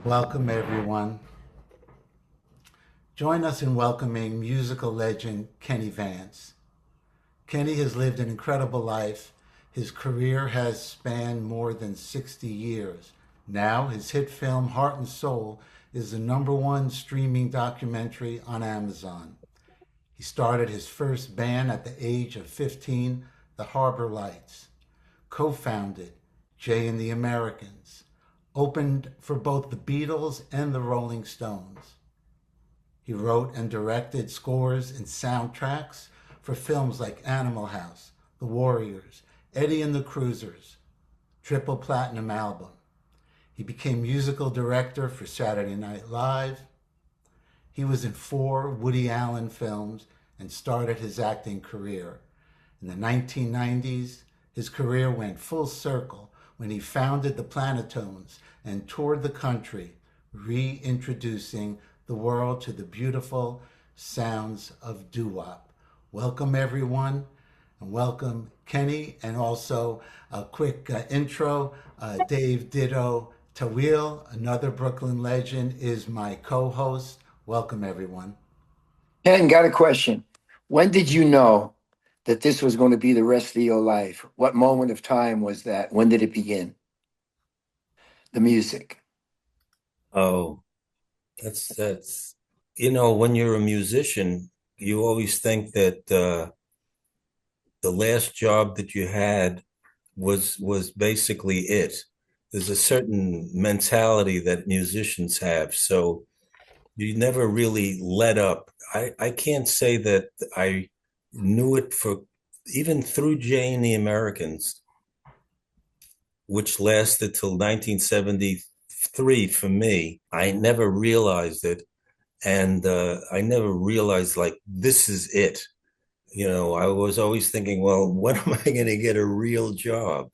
Welcome, everyone. Join us in welcoming musical legend Kenny Vance. Kenny has lived an incredible life. His career has spanned more than 60 years. Now, his hit film Heart and Soul is the number one streaming documentary on Amazon. He started his first band at the age of 15, the Harbor Lights, co founded Jay and the Americans, opened for both the Beatles and the Rolling Stones. He wrote and directed scores and soundtracks for films like Animal House, The Warriors, Eddie and the Cruisers, triple platinum album. He became musical director for Saturday Night Live. He was in 4 Woody Allen films and started his acting career. In the 1990s, his career went full circle when he founded the Planetones and toured the country, reintroducing the world to the beautiful sounds of doo-wop. Welcome, everyone, and welcome, Kenny, and also a quick intro. Dave Ditto Tawil, another Brooklyn legend, is my co-host. Welcome, everyone. Ken, got a question. When did you know that this was going to be the rest of your life? What moment of time was that? When did it begin? The music. Oh, that's when you're a musician, you always think that the last job that you had was basically it. There's a certain mentality that musicians have, so you never really let up. I can't say that I knew it for even through Jay and the Americans, which lasted till 1973 for me. I never realized it. And I never realized like this is it. I was always thinking, well, when am I going to get a real job?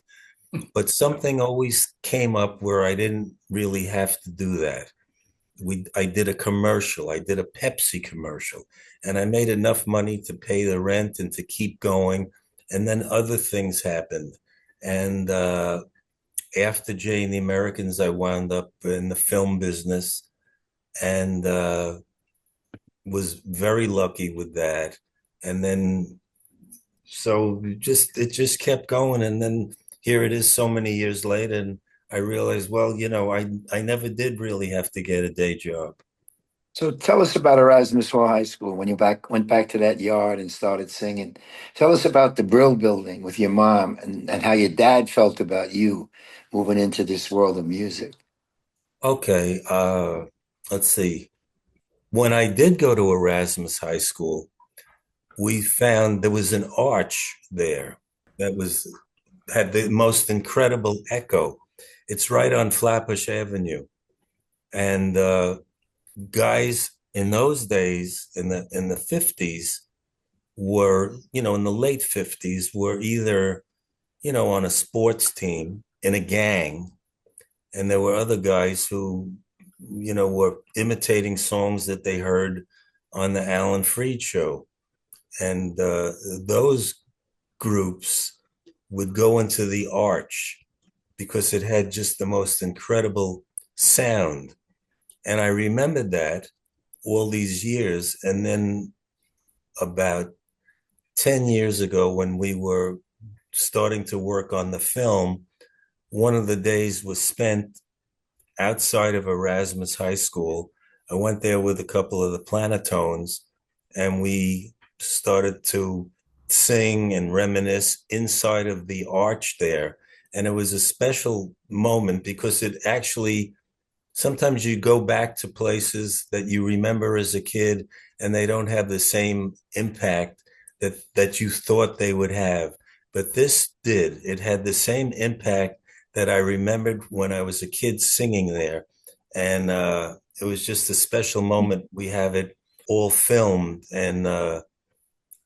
But something always came up where I didn't really have to do that. I did a commercial. I did a Pepsi commercial, and I made enough money to pay the rent and to keep going. And then other things happened. And after Jay and the Americans, I wound up in the film business and was very lucky with that. And then so it just kept going. And then here it is so many years later. And I realized, well, I never did really have to get a day job. So tell us about Erasmus Hall High School when you went back to that yard and started singing. Tell us about the Brill Building with your mom and how your dad felt about you moving into this world of music. Okay, let's see. When I did go to Erasmus High School, we found there was an arch there that had the most incredible echo. It's right on Flatbush Avenue, and guys in those days in the 50s were in the late 50s were either on a sports team in a gang, and there were other guys who were imitating songs that they heard on the Alan Freed show. And those groups would go into the arch because it had just the most incredible sound. And I remembered that all these years. And then about 10 years ago, when we were starting to work on the film, one of the days was spent outside of Erasmus High School. I went there with a couple of the Planetones, and we started to sing and reminisce inside of the arch there. And it was a special moment because it actually, sometimes you go back to places that you remember as a kid and they don't have the same impact that you thought they would have. But this did. It had the same impact that I remembered when I was a kid singing there. And it was just a special moment. We have it all filmed. And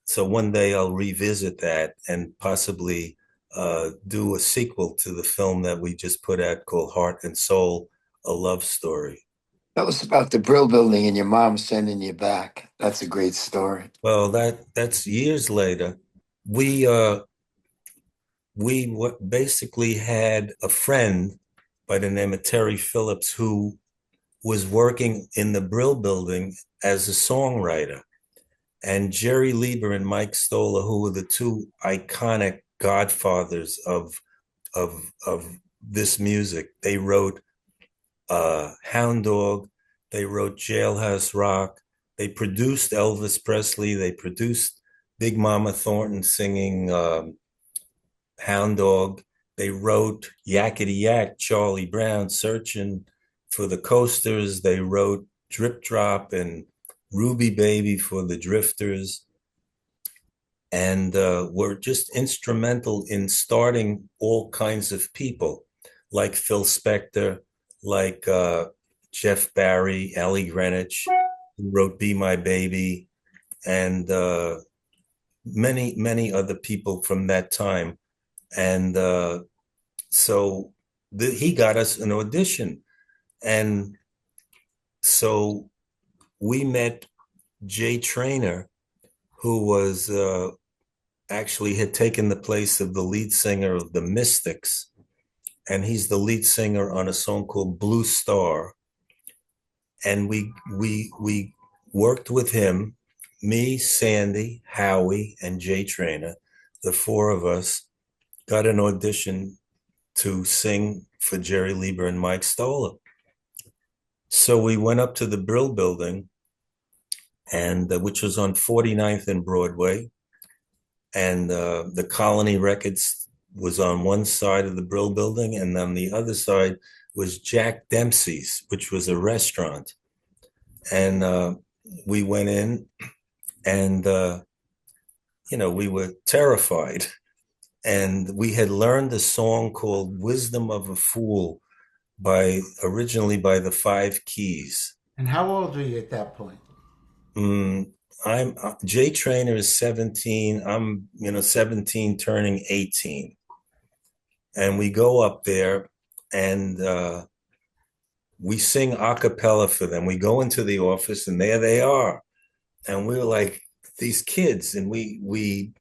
so one day I'll revisit that and possibly do a sequel to the film that we just put out called Heart and Soul, a love story. Tell us about the Brill Building and your mom sending you back. That's a great story. Well, that's years later. We basically had a friend by the name of Terry Phillips who was working in the Brill Building as a songwriter. And Jerry Lieber and Mike Stoller, who were the two iconic godfathers of this music, they wrote Hound Dog, they wrote Jailhouse Rock, they produced Elvis Presley, they produced Big Mama Thornton singing Hound Dog, they wrote Yakety Yak, Charlie Brown, Searching for the Coasters, they wrote Drip Drop and Ruby Baby for the Drifters, and were just instrumental in starting all kinds of people like Phil Spector, like Jeff Barry, Ellie Greenwich, who wrote Be My Baby, and many, many other people from that time. And so he got us an audition. And so we met Jay Traynor, who was actually had taken the place of the lead singer of the Mystics. And he's the lead singer on a song called Blue Star. And we worked with him, me, Sandy, Howie, and Jay Traynor. The four of us got an audition to sing for Jerry Lieber and Mike Stoller. So we went up to the Brill Building, and which was on 49th and Broadway, and the Colony Records was on one side of the Brill Building, and on the other side was Jack Dempsey's, which was a restaurant. And we went in, and we were terrified. And we had learned a song called "Wisdom of a Fool" originally by the Five Keys. And how old were you at that point? I'm Jay Traynor is 17. I'm 17 turning 18. And we go up there and we sing a cappella for them. We go into the office and there they are. And we were like these kids, and we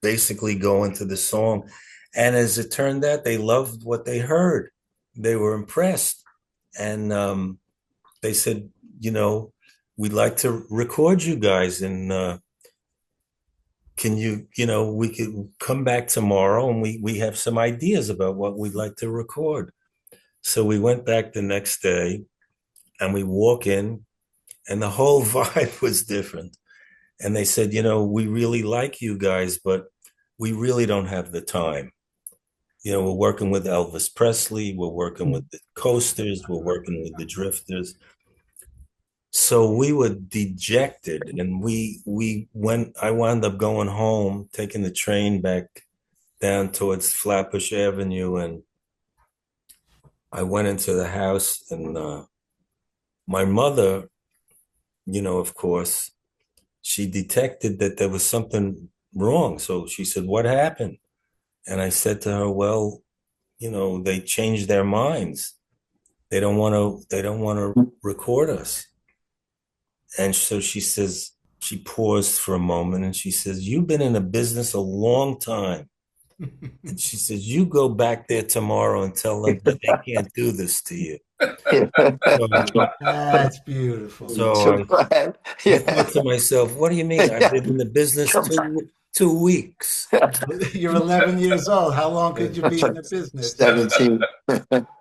basically go into the song. And as it turned out, they loved what they heard. They were impressed. And they said, we'd like to record you guys, and can we could come back tomorrow, and we have some ideas about what we'd like to record. So we went back the next day, and we walk in, and the whole vibe was different. And they said, we really like you guys, but we really don't have the time. We're working with Elvis Presley, we're working with the Coasters, we're working with the Drifters. So we were dejected, and I wound up going home, taking the train back down towards Flatbush Avenue, and I went into the house, and my mother, of course, she detected that there was something wrong. So she said, "What happened?" And I said to her, "Well, they changed their minds. They don't want to record us." And so she says, she paused for a moment, and she says, "You've been in the business a long time." And she says, "You go back there tomorrow and tell them that they can't do this to you." That's beautiful. So I thought to myself, what do you mean? I've been in the business 2 weeks. You're 11 years old. How long could you be in the business? 17.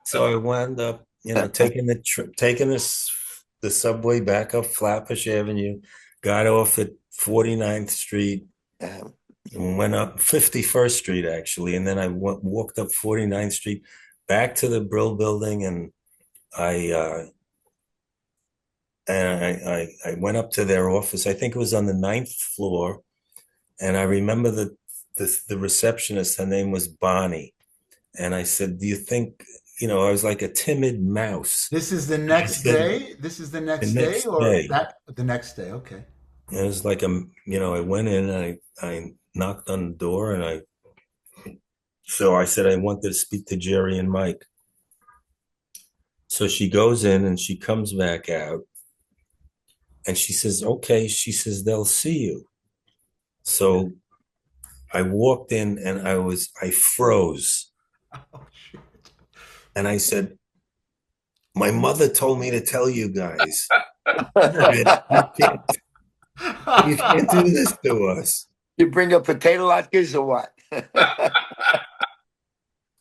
So I wound up, taking the subway back up Flatbush Avenue, got off at 49th Street, and went up 51st Street, actually. And then I walked up 49th Street back to the Brill Building, and I went up to their office. I think it was on the 9th floor. And I remember the receptionist, her name was Bonnie. And I said, "Do you think," I was like a timid mouse. This is the next day? This is the next day? The next day, okay. And it was like, I went in and I knocked on the door, and so I said I wanted to speak to Jerry and Mike. So she goes in and she comes back out, and she says, "Okay," she says, "they'll see you." So I walked in and I froze. Oh, shit. And I said, My mother told me to tell you guys that you can't do this to us. You bring up potato latkes or what?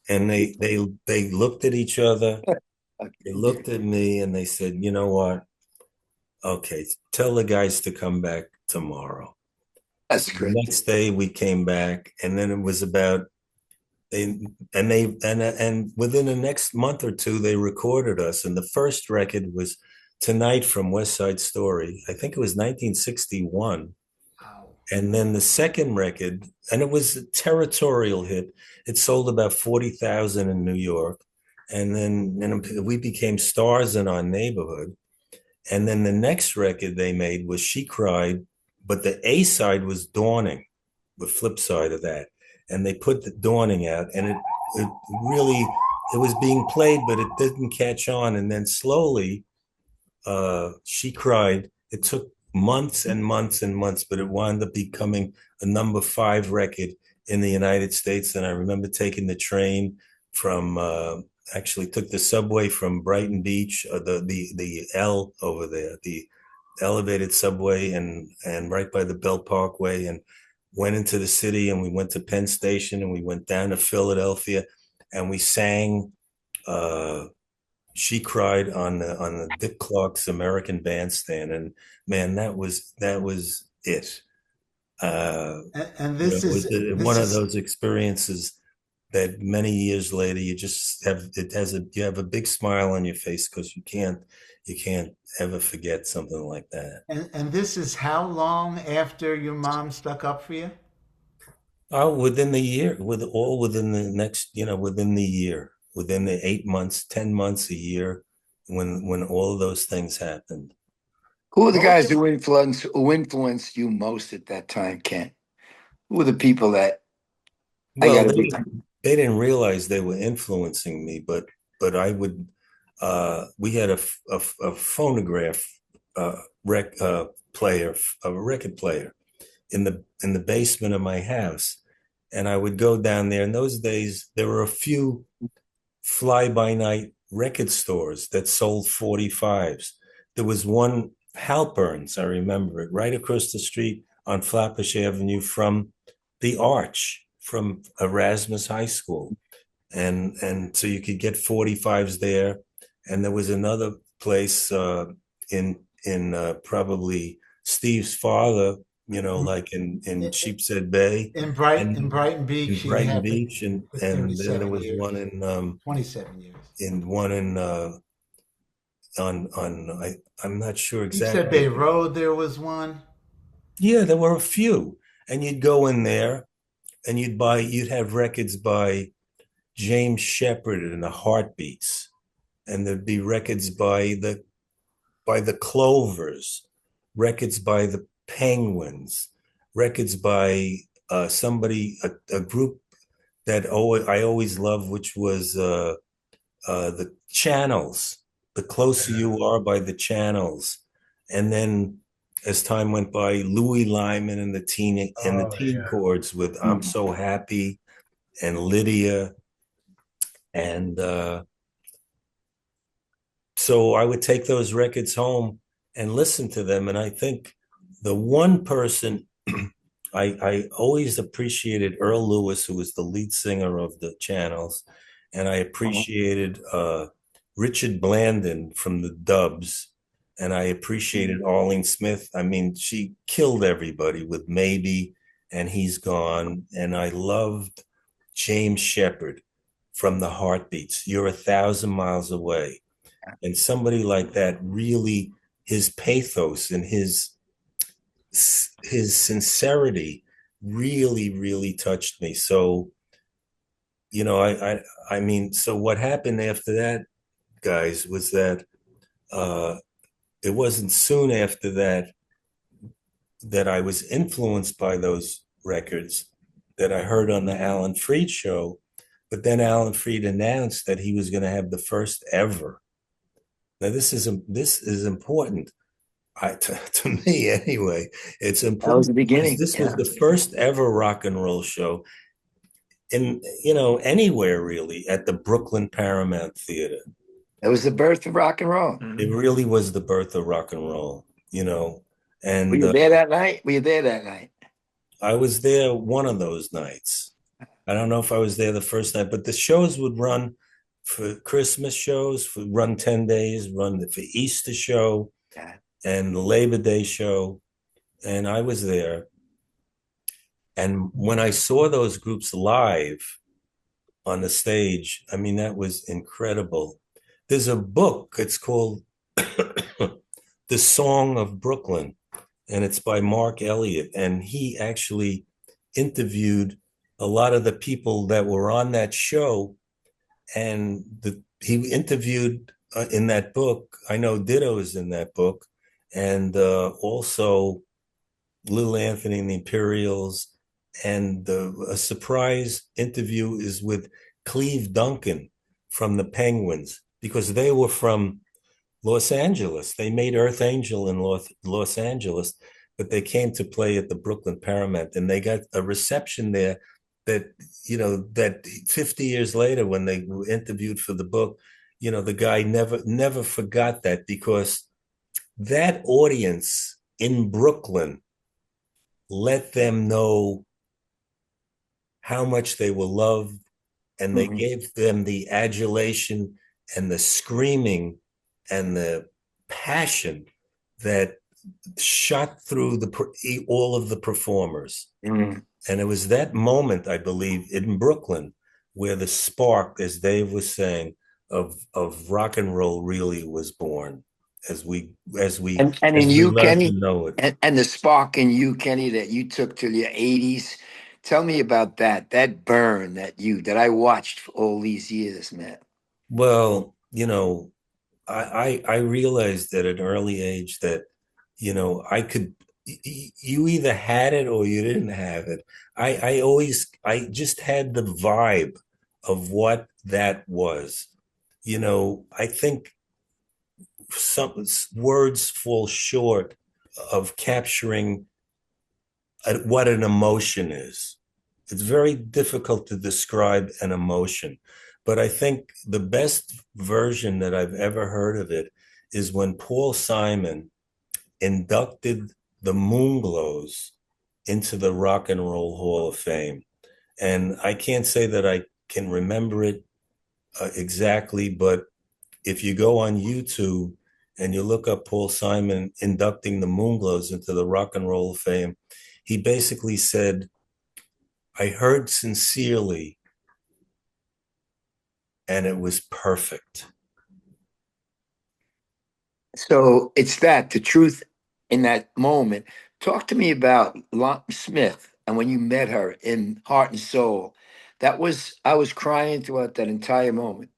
And they looked at each other. They looked at me and they said, you know what? Okay, tell the guys to come back tomorrow. That's The great. next day we came back, and then it was about and within the next month or two they recorded us. And the first record was Tonight from West Side Story. I think it was 1961. Wow. And then the second record, and it was a territorial hit. It sold about 40,000 in New York. And then we became stars in our neighborhood. And then the next record they made was She Cried, but the A side was Dawning, the flip side of that. And they put the Dawning out, and it really it was being played, but it didn't catch on. And then slowly, She Cried. It took months and months and months, but it wound up becoming a number 5 record in the United States. And I remember taking the train from actually took the subway from Brighton Beach, the L over there, the elevated subway, and right by the Belt Parkway, and went into the city, and we went to Penn Station, and we went down to Philadelphia, and we sang She Cried on the Dick Clark's American Bandstand, and man, that was it. And this It was is one this of is those experiences that many years later you just have you have a big smile on your face because you can't ever forget something like that. and this is how long after your mom stuck up for you? Oh, within the year, within the next, within the year, within the 8 months, 10 months, a year, when all of those things happened. Who are the What was guys your who influenced you most at that time, Ken? Who were the people that I Well, gotta they be? they didn't realize they were influencing me, but I would. We had a phonograph player, a record player in the basement of my house, and I would go down there. In those days, there were a few fly-by-night record stores that sold 45s. There was one, Halpern's, I remember it, right across the street on Flatbush Avenue from the Arch, from Erasmus High School. And so you could get 45s there. And there was another place in probably Steve's father, like in Sheepshead Bay, in and Brighton Beach? in He Brighton had Beach, for and then there 37 was one years, 27 years. in one in on I'm not sure You said Bay exactly. Road there was one. Yeah, there were a few, and you'd go in there and you'd have records by James Shepherd and the Heartbeats, and there'd be records by the Clovers, records by the Penguins, records by a group that I always loved, which was the Channels. The Closer You Are by the Channels, and then as time went by, Louis Lyman and the Teen Chords with I'm Hmm. So Happy and Lydia, and so I would take those records home and listen to them. And I think the one person I always appreciated Earl Lewis, who was the lead singer of the Channels, and I appreciated Richard Blandon from the Dubs, and I appreciated Arlene Smith. I mean, she killed everybody with Maybe and He's Gone, and I loved James Shepherd from the Heartbeats. You're 1,000 miles away, and somebody like that really, his pathos and his sincerity really, really touched me. So, I mean, so what happened after that, guys, was that uh, it wasn't soon after that I was influenced by those records that I heard on the Alan Freed show. But then Alan Freed announced that he was going to have the first ever. Now this is important. To me anyway, it's That was important the because beginning. this was Yeah. the first ever rock and roll show in anywhere really, at the Brooklyn Paramount Theater. That was the birth of rock and roll. It really was the birth of rock and roll, you know. Were And you there that night? Were you there that night? I was there one of those nights. I don't know if I was there the first night, but the shows would run for Christmas shows, would run 10 days, run for Easter show Yeah. and the Labor Day show. And I was there. And when I saw those groups live on the stage, I mean, that was incredible. There's a book, it's called The Song of Brooklyn, and it's by Mark Elliott. And he actually interviewed a lot of the people that were on that show. And he interviewed in that book, I know Ditto is in that book, and also Little Anthony and the Imperials. And a surprise interview is with Cleve Duncan from the Penguins, because they were from Los Angeles. They made Earth Angel in Los Angeles, but they came to play at the Brooklyn Paramount, and they got a reception there that, that 50 years later, when they were interviewed for the book, the guy never forgot that, because that audience in Brooklyn let them know how much they were loved, and they Mhm. gave them the adulation and the screaming and the passion that shot through all of the performers. Mhm. And it was that moment, I believe, in Brooklyn, where the spark, as Dave was saying, of rock and roll really was born, as we as we And in as we you, learned to Kenny, know it. and the spark in you, Kenny, that you took to your 80s. Tell me about that burn that I watched for all these years, man. Well, I realized at an early age that, I could, you either had it or you didn't have it. I just had the vibe of what that was. I think some words fall short of capturing what an emotion is. It's very difficult to describe an emotion, but I think the best version that I've ever heard of it is when Paul Simon inducted the Moonglows into the Rock and Roll Hall of Fame. And I can't say that I can remember it exactly, but if you go on YouTube and you look up Paul Simon inducting the Moonglows into the Rock and Roll of Fame, he basically said, I heard sincerely and it was perfect. So it's the truth in that moment. Talk to me about Smith and when you met her in Heart and Soul. I was crying throughout that entire moment.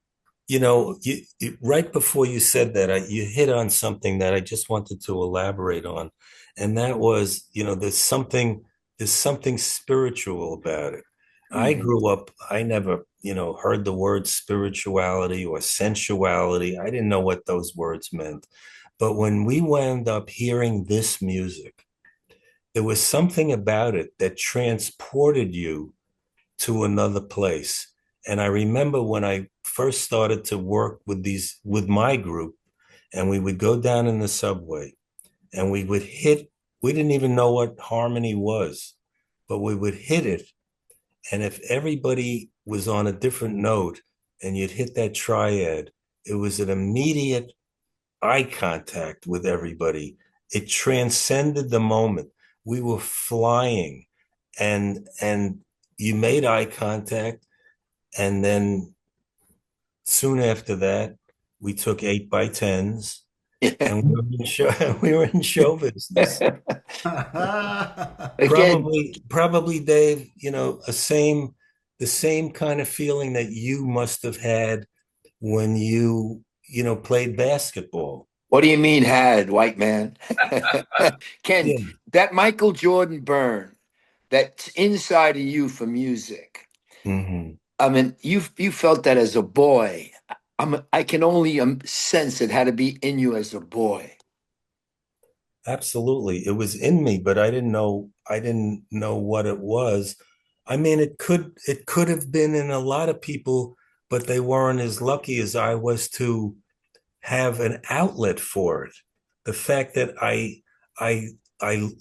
Right before you said that, you hit on something that I just wanted to elaborate on, and that was, there's something spiritual about it. I Mhm. grew up, I never, heard the word spirituality or sensuality. I didn't know what those words meant, but when we wound up hearing this music, there was something about it that transported you to another place. And I remember when I first started to work with my group, and we would go down in the subway and we didn't even know what harmony was, but we would hit it. And if everybody was on a different note and you'd hit that triad, it was an immediate eye contact with everybody. It transcended the moment. We were flying, and you made eye contact, and then soon after that, we took 8x10s, and we were in show business. Again, Probably, Dave, the same kind of feeling that you must have had when played basketball. what do you mean had, white man? Ken, Yeah. that Michael Jordan burn that's inside of you for music. Hmm. I mean, you felt that as a boy. I can only sense it had to be in you as a boy. Absolutely. It was in me, but I didn't know what it was. I mean, it could have been in a lot of people, but they weren't as lucky as I was to have an outlet for it. The fact that I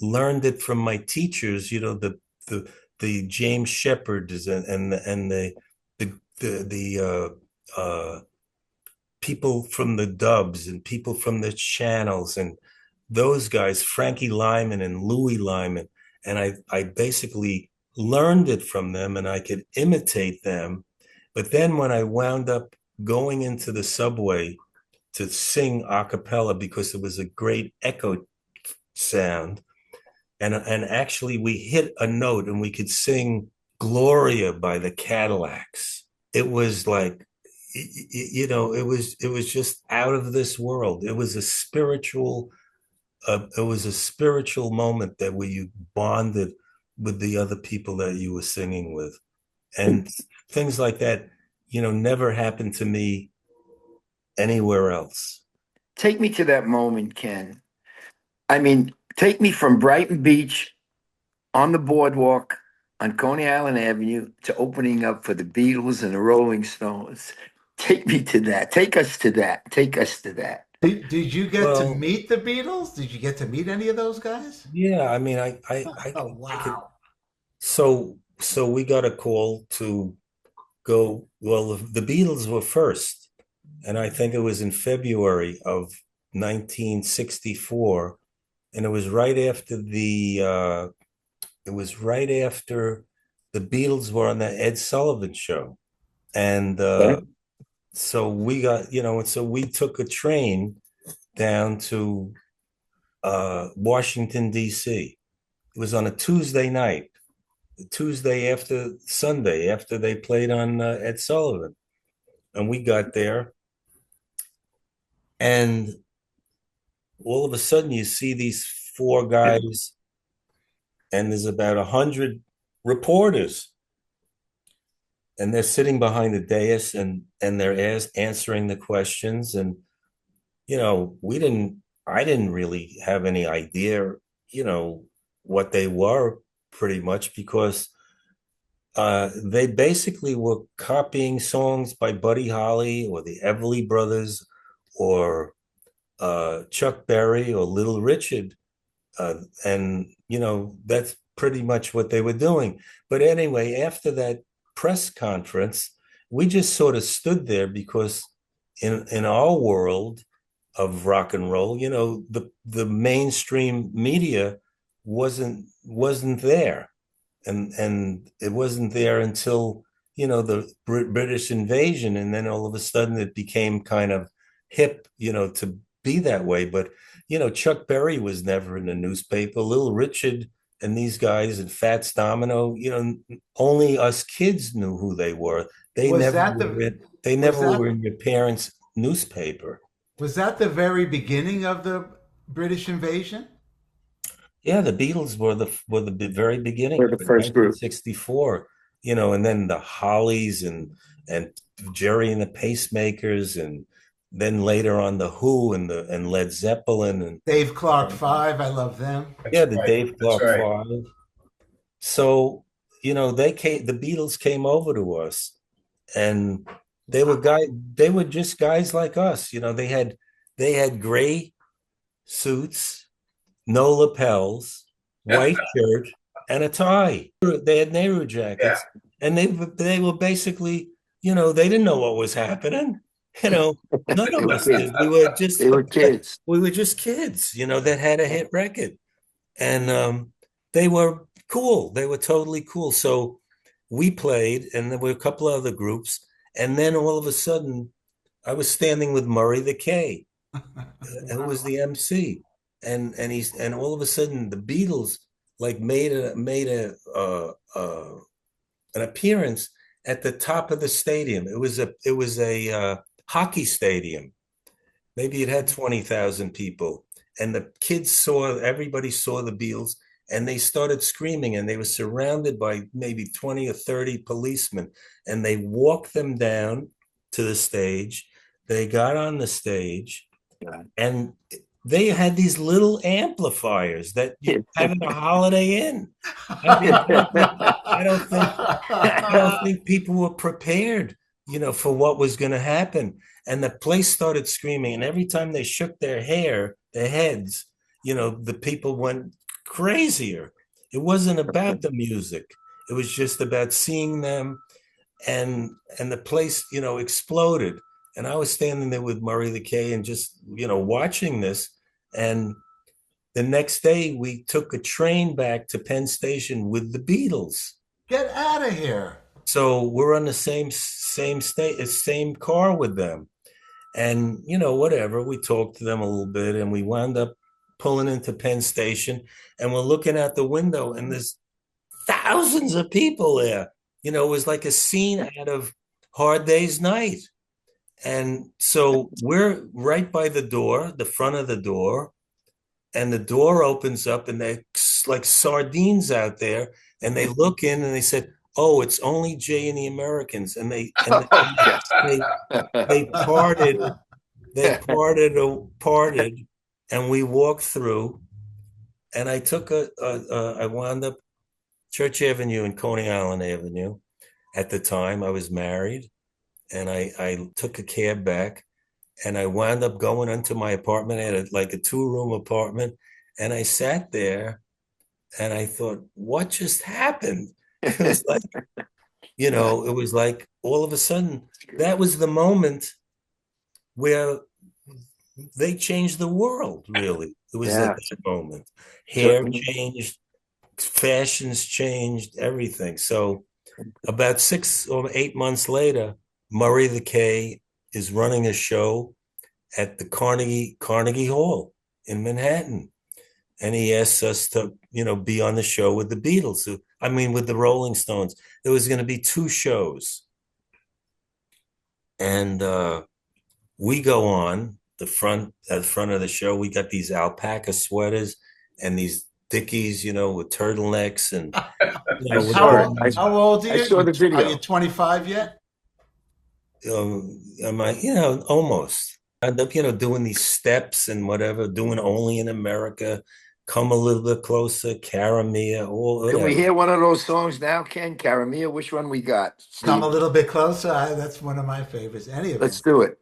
learned it from my teachers, the the James Shepherds and the people from the Dubs and people from the Channels and those guys, Frankie Lyman and Louis Lyman, and I basically learned it from them and I could imitate them. But then when I wound up going into the subway to sing a cappella because it was a great echo sound, and actually we hit a note and we could sing Gloria by the Cadillacs. It was like, it was just out of this world. It was a spiritual moment that where you bonded with the other people that you were singing with, and things like that, never happened to me anywhere else. Take me to that moment, Ken. I mean, take me from Brighton Beach on the boardwalk on Coney Island Avenue to opening up for the Beatles and the Rolling Stones. Take me to that. Take us to that. Take us to that. Did you get to Well, meet the Beatles? Did you get to meet any of those guys? yeah, I mean, Oh, I could. wow. So we got a call to go. Well, the Beatles were first, and I think it was in February of 1964, and it was right after the Beatles were on the Ed Sullivan Show, and Okay. so we got, and so we took a train down to Washington D.C. It was on a Tuesday night, the Tuesday after Sunday, after they played on Ed Sullivan, and we got there, and all of a sudden you see these four guys, and there's about 100 reporters, and they're sitting behind the dais, and they're answering the questions, and I didn't really have any idea, what they were, pretty much, because they basically were copying songs by Buddy Holly or the Everly Brothers or Chuck Berry or Little Richard. And, that's pretty much what they were doing. But anyway, after that press conference, we just sort of stood there because in our world of rock and roll, the mainstream media wasn't there, and it wasn't there until the British invasion, and then all of a sudden it became kind of hip, to be that way. But Chuck Berry was never in the newspaper. Little Richard and these guys and Fats Domino, only us kids knew who they were. They Was never that were the in, they was never were that in your parents' newspaper. was that the very beginning of the British invasion? Yeah, the Beatles were the very beginning We're of the it, first group. 1964. And then the Hollies and Jerry and the Pacemakers, and then later on the Who and Led Zeppelin, and Dave Clark Five, I love them. yeah, the Dave That's Clark right. Five. So the Beatles came over to us, and they were just guys like us. They had gray suits, no lapels, white shirt, and a tie. They had Nehru Yeah. jackets, and they were basically, they didn't know what was happening. None They of were us kids. did. We were just They were kids. kids, that had a hit record, and they were cool. They were totally cool. So we played, and there were a couple of other groups, and then all of a sudden, I was standing with Murray the K, who was Wow. the MC, and all of a sudden the Beatles like made a an appearance at the top of the stadium. It was a hockey stadium. Maybe it had 20,000 people, and everybody saw the Beatles, and they started screaming, and they were surrounded by maybe 20 or 30 policemen, and they walked them down to the stage. They got on the stage, Yeah. and they had these little amplifiers that you have at a Holiday Inn. I mean, I don't think people were prepared, for what was going to happen. And the place started screaming. And every time they shook their heads, the people went crazier. It wasn't about the music. It was just about seeing them, and the place, exploded. And I was standing there with Murray the K and just, watching this. And the next day we took a train back to Penn Station with the Beatles. Get out of here. So we're on the same car with them. And, whatever, we talked to them a little bit, and we wound up pulling into Penn Station, and we're looking out the window, and there's thousands of people there. It was like a scene out of Hard Day's Night. And so we're right by the door, the front of the door, and the door opens up, and they're like sardines out there, and they look in and they said, "Oh, it's only Jay and the Americans." And they parted, and we walked through, and I took I wound up Church Avenue and Coney Island Avenue. At the time, I was married, and I took a cab back, and I wound up going into my apartment. I had a 2-room apartment, and I sat there, and I thought, what just happened? It was like, it was like all of a sudden, that was the moment where they changed the world, really. It was at that moment. Hair changed, fashions changed, everything. So about 6 or 8 months later, Murray the K is running a show at the Carnegie Hall in Manhattan. And he asked us to, be on the show with the Beatles. With the Rolling Stones. There was going to be 2 shows. And we go on at the front of the show. We got these alpaca sweaters and these Dickies, with turtlenecks. And How old are you? I saw the video. Are you 25 yet? Almost. I end up, doing these steps and whatever, doing Only in America, Come a Little Bit Closer, Caramia. Can we hear one of those songs now, Ken? Caramia, which one we got? Steve? Come a Little Bit Closer. That's one of my favorites. Any of Let's them. do it.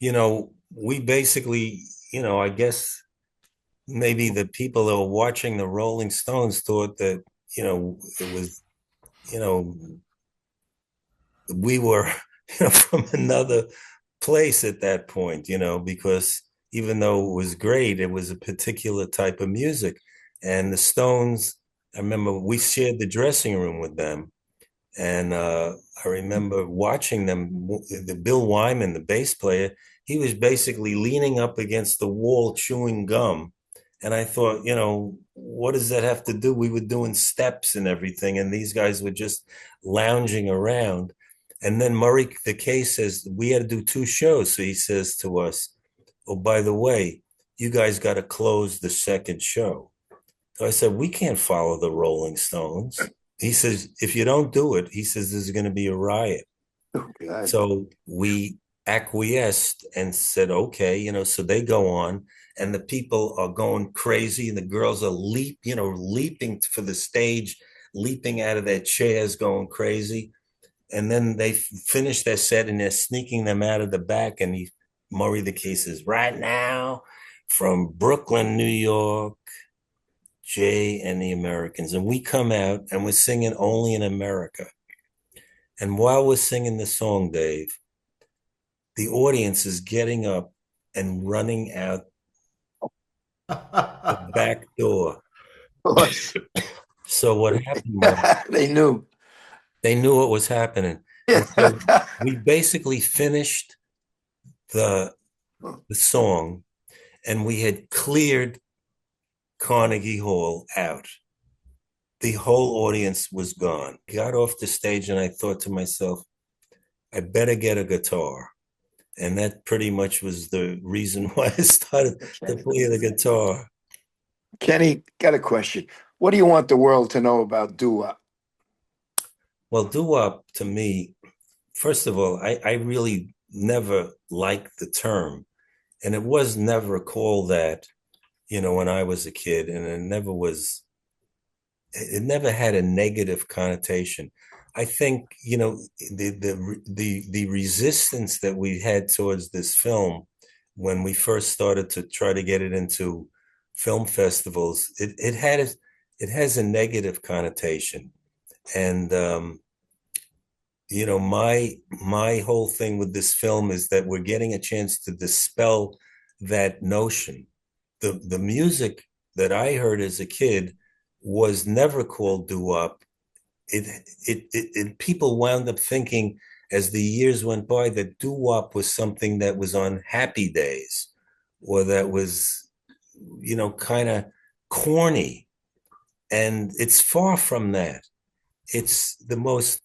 we basically, I guess maybe the people that were watching the Rolling Stones thought that, it was, you know, we were from another place at that point, because even though it was great, it was a particular type of music. And the Stones, I remember we shared the dressing room with them. And I remember watching them, the Bill Wyman, the bass player, he was basically leaning up against the wall chewing gum. And I thought, what does that have to do? We were doing steps and everything, and these guys were just lounging around. And then Murray the K says, we had to do two shows. So he says to us, oh, by the way, you guys got to close the second show. So I said, we can't follow the Rolling Stones. He says, if you don't do it, he says, there's going to be a riot. Oh, God. So we acquiesced and said, okay, so they go on and the people are going crazy and the girls are leaping for the stage, leaping out of their chairs, going crazy. And then they finish their set and they're sneaking them out of the back. And Murray the Case says, right now from Brooklyn, New York, Jay and the Americans. And we come out and we're singing Only in America. And while we're singing the song, Dave, the audience is getting up and running out the back door. So what happened was They knew. they knew what was happening. And so we basically finished the song and we had cleared Carnegie Hall out. The whole audience was gone. I got off the stage and I thought to myself, I better get a guitar. And that pretty much was the reason why I started to play the guitar. Kenny, got a question. What do you want the world to know about doo-wop? Well, doo-wop to me, first of all, I really never liked the term. And it was never called that, when I was a kid. And it never had a negative connotation. I think, the resistance that we had towards this film when we first started to try to get it into film festivals, it has a negative connotation. And my whole thing with this film is that we're getting a chance to dispel that notion. The music that I heard as a kid was never called doo-wop. People wound up thinking as the years went by that doo-wop was something that was on happy days or that was, kind of corny. And it's far from that. It's the most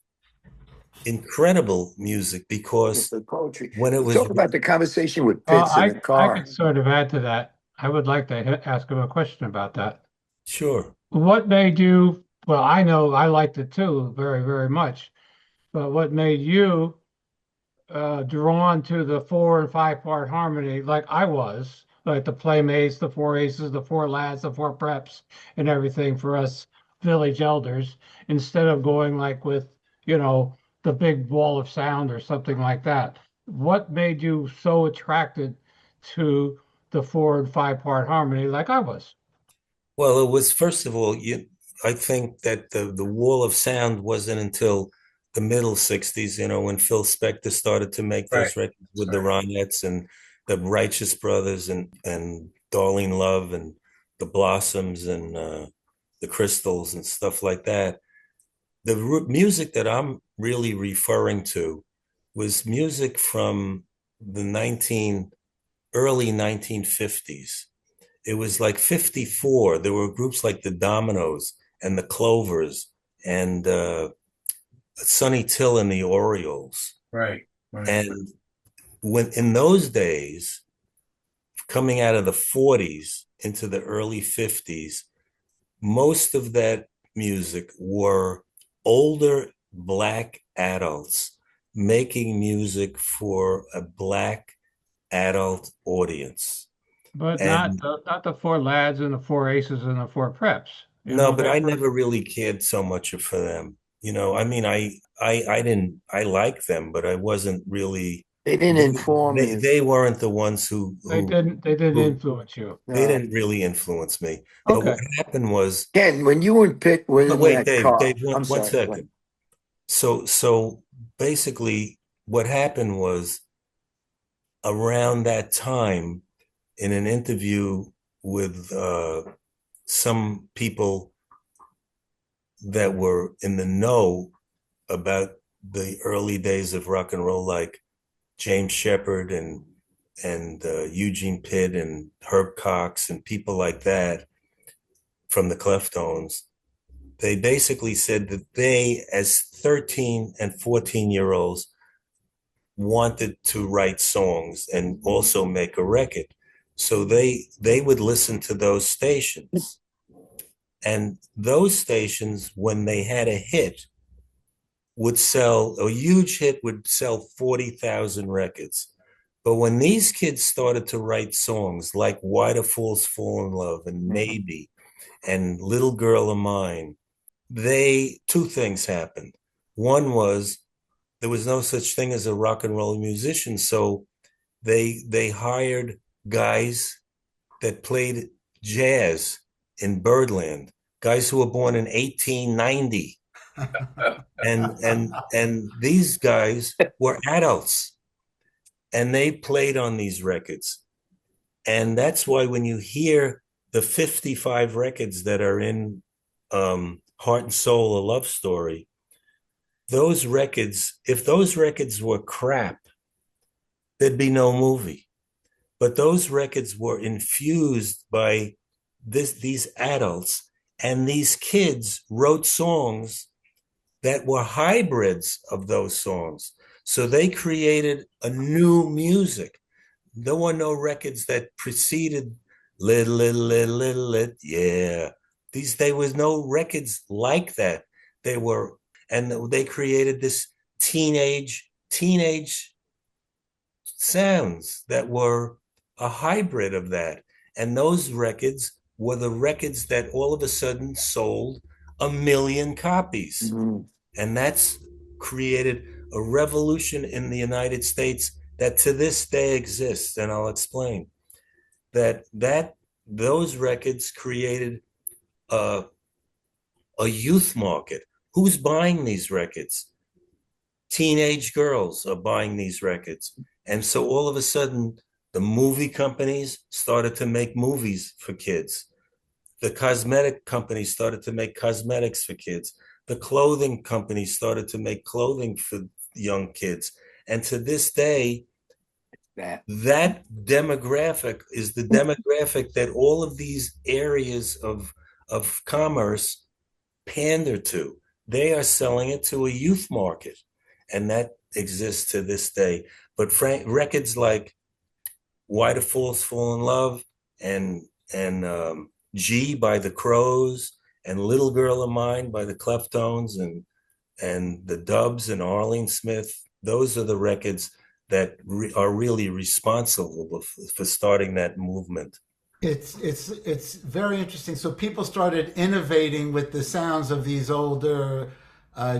incredible music because The poetry. when it was Talk about the conversation with Pitts in the I car. could sort of add to that. I would like to ask him a question about that. sure. What made you, well, I know I liked it too, very, very much, but what made you drawn to the 4 and 5 part harmony like I was, like the playmates, the four aces, the four lads, the four preps, and everything for us village elders, instead of going like with, you know, the big wall of sound or something like that? What made you so attracted to the 4 and 5 part harmony like I was? Well, it was first of all, I think that the wall of sound wasn't until the middle '60s, when Phil Spector started to make Right. those records with the Right. Ronettes and the Righteous Brothers and Darlene Love and the Blossoms and the Crystals and stuff like that. The music that I'm really referring to was music from the early 1950s. It was like 54. There were groups like the Dominoes and the Clovers and Sonny Till and the Orioles. Right. Right. And when in those days, coming out of the 40s into the early 50s, most of that music were older Black adults making music for a Black adult audience. But And not the four lads and the four aces and the four preps. You no, know, but they I were never really cared so much for them. I mean, I didn't, I liked them, but I wasn't really. They didn't inform you. They weren't the ones They didn't who influence you. they No. didn't really influence me. But what Okay. happened was, Ken, when you and Pitt were but in wait, that Dave, car, Dave, I'm one sorry. What? second. So basically, what happened was around that time, in an interview with some people that were in the know about the early days of rock and roll, like James Shepard and Eugene Pitt and Herb Cox and people like that from the Cleftones, they basically said that they, as 13 and 14-year-olds, wanted to write songs and also make a record. So they would listen to those stations. And those stations, when they had a hit, would sell, a huge hit would sell 40,000 records. But when these kids started to write songs like Why Do Fools Fall in Love and Maybe and Little Girl of Mine, two things happened. One was there was no such thing as a rock and roll musician, so they hired guys that played jazz in Birdland, guys who were born in 1890, and these guys were adults, and they played on these records, and that's why when you hear the 55 records that are in Heart and Soul, a Love Story, those records, if those records were crap, there'd be no movie. But those records were infused by these adults, and these kids wrote songs that were hybrids of those songs. So they created a new music. There were no records that preceded Little, Little, yeah. There was no records like that. And they created this teenage sounds that were a hybrid of that. And those records were the records that all of a sudden sold 1 million copies. Mm-hmm. And that's created a revolution in the United States that to this day exists. And I'll explain that those records created a, a youth market. Who's buying these records? Teenage girls are buying these records. And so all of a sudden, the movie companies started to make movies for kids. The cosmetic companies started to make cosmetics for kids. The clothing companies started to make clothing for young kids. And to this day, that demographic is the demographic that all of these areas of commerce pander to. They are selling it to a youth market, and that exists to this day. But records like Why Do Fools Fall in Love and G by the Crows and Little Girl of Mine by the Cleftones and the Dubs and Arlene Smith, those are the records that are really responsible for starting that movement. It's very interesting. So people started innovating with the sounds of these older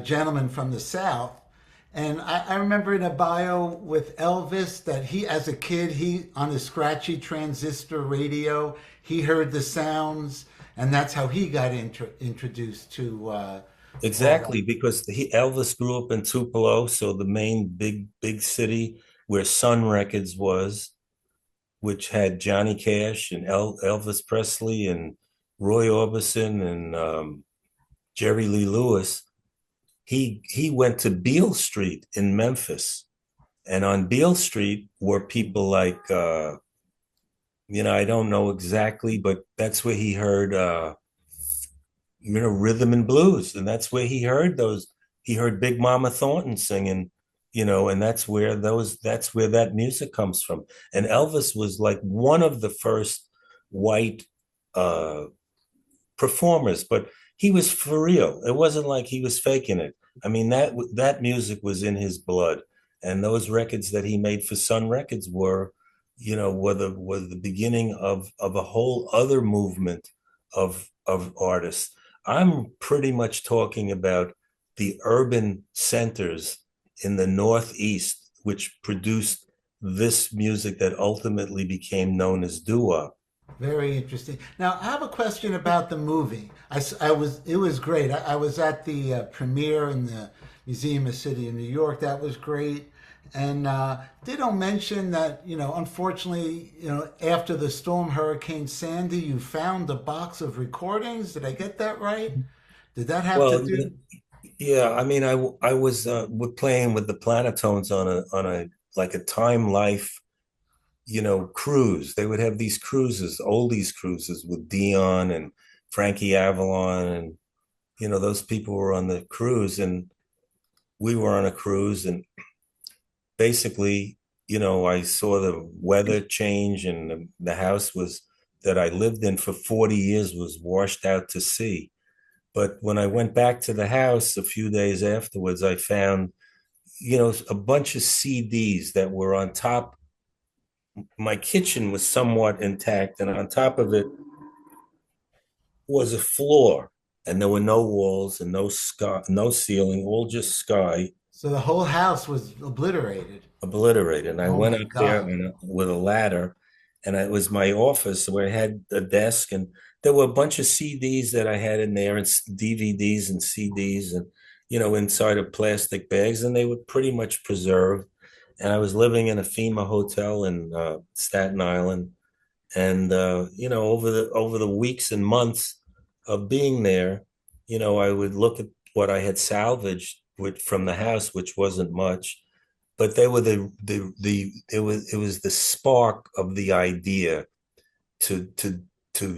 gentlemen from the South. And I remember in a bio with Elvis that he, as a kid, he on a scratchy transistor radio, he heard the sounds, and that's how he got introduced to. Exactly, because Elvis grew up in Tupelo, so the main big city where Sun Records was, which had Johnny Cash and Elvis Presley and Roy Orbison and Jerry Lee Lewis. He went to Beale Street in Memphis, and on Beale Street were people like I don't know exactly, but that's where he heard rhythm and blues, and that's where he heard those. He heard Big Mama Thornton singing, and that's where that music comes from. And Elvis was like one of the first white performers, but he was for real. It wasn't like he was faking it. I mean, that music was in his blood, and those records that he made for Sun Records were the beginning of a whole other movement of artists. I'm pretty much talking about the urban centers in the Northeast which produced this music that ultimately became known as doo-wop. Very interesting. Now, I have a question about the movie. It was great. I was at the premiere in the Museum of City in New York. That was great. And Ditto mentioned that, unfortunately, after the storm, Hurricane Sandy, you found a box of recordings. Did I get that right? Did that have to Well, do? yeah, I mean, I was playing with the Planetones on a like a Time Life, cruise. They would have these cruises, oldies cruises with Dion and Frankie Avalon, and those people were on the cruise, and we were on a cruise, and basically, I saw the weather change, and the house was that I lived in for 40 years was washed out to sea. But when I went back to the house a few days afterwards, I found, a bunch of CDs that were on top. My kitchen was somewhat intact, and on top of it was a floor, and there were no walls and no sky, no ceiling, all just sky, So the whole house was obliterated. obliterated. And I Oh went my up there God. with a ladder, and it was my office where I had a desk, and there were a bunch of CDs that I had in there, and DVDs and CDs, and inside of plastic bags, and they were pretty much preserved. And I was living in a FEMA hotel in Staten Island, and over the weeks and months of being there, I would look at what I had salvaged from the house, which wasn't much, but they were it was the spark of the idea to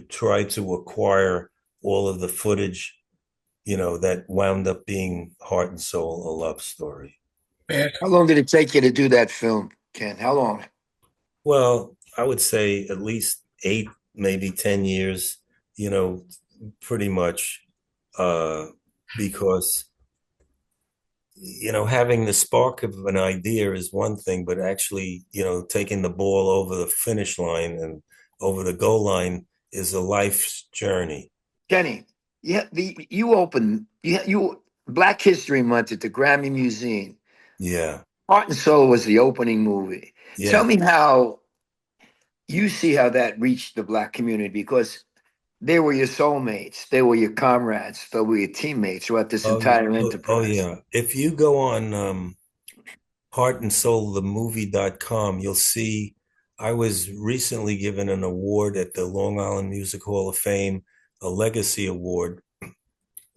try to acquire all of the footage, that wound up being Heart and Soul, a love story. How long did it take you to do that film, Ken? How long? Well, I would say at least 8, maybe 10 years, you know, pretty much, uh, because, having the spark of an idea is one thing, but actually, taking the ball over the finish line and over the goal line is a life's journey. Kenny, yeah, you opened you Black History Month at the Grammy Museum. Yeah. Heart and Soul was the opening movie. Tell Yeah. me how you see how that reached the Black community, because they were your soulmates, they were your comrades, they were your teammates throughout this Oh, yeah. entire Oh, enterprise. yeah. If you go on Heart and Soul, the movie.com, you'll see I was recently given an award at the Long Island Music Hall of Fame, a legacy award.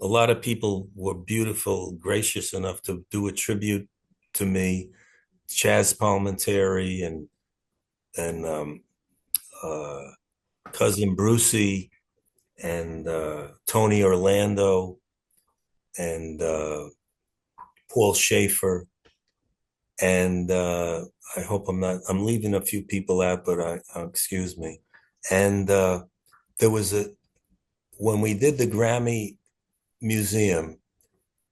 A lot of people were beautiful, gracious enough to do a tribute to me. Chaz Palminteri and uh, cousin Brucey and Tony Orlando and Paul Schaefer. And I hope I'm leaving a few people out, but excuse me. And there was when we did the Grammy Museum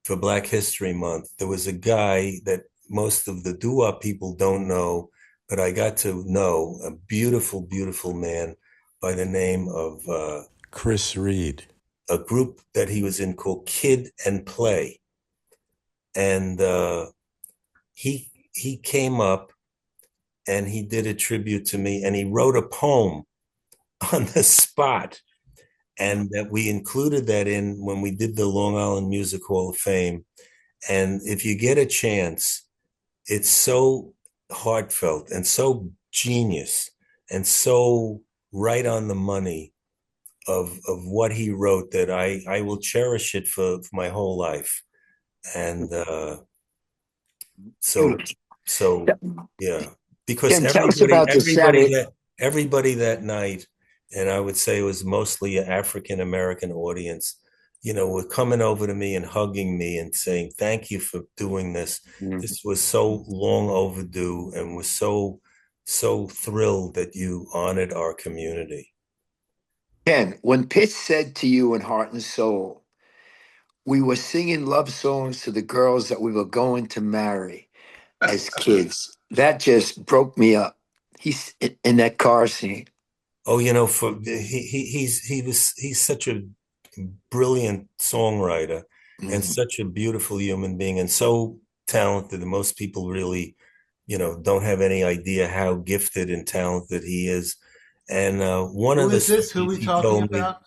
for Black History Month, there was a guy that most of the doo-wop people don't know, but I got to know, a beautiful, beautiful man by the name of Chris Reed. a group that he was in called Kid and Play. And he came up and he did a tribute to me, and he wrote a poem on the spot. And that we included that in when we did the Long Island Music Hall of Fame. And if you get a chance, it's so heartfelt and so genius and so right on the money of what he wrote, that I will cherish it for my whole life. And so Beautiful. so yeah, because Ken, tell us about the Saturday. everybody that night, and I would say it was mostly an African American audience, were coming over to me and hugging me and saying, "Thank you for doing this. Mhm. This was so long overdue, and was so thrilled that you honored our community." Ken, when Pitch said to you in Heart and Soul, we were singing love songs to the girls that we were going to marry as kids, that just broke me up. He's in that car scene. Oh, for he's such a brilliant songwriter and Mhm. such a beautiful human being and so talented that most people really don't have any idea how gifted and talented he is. And one Who of the is this? Who stories we he talking told me, about?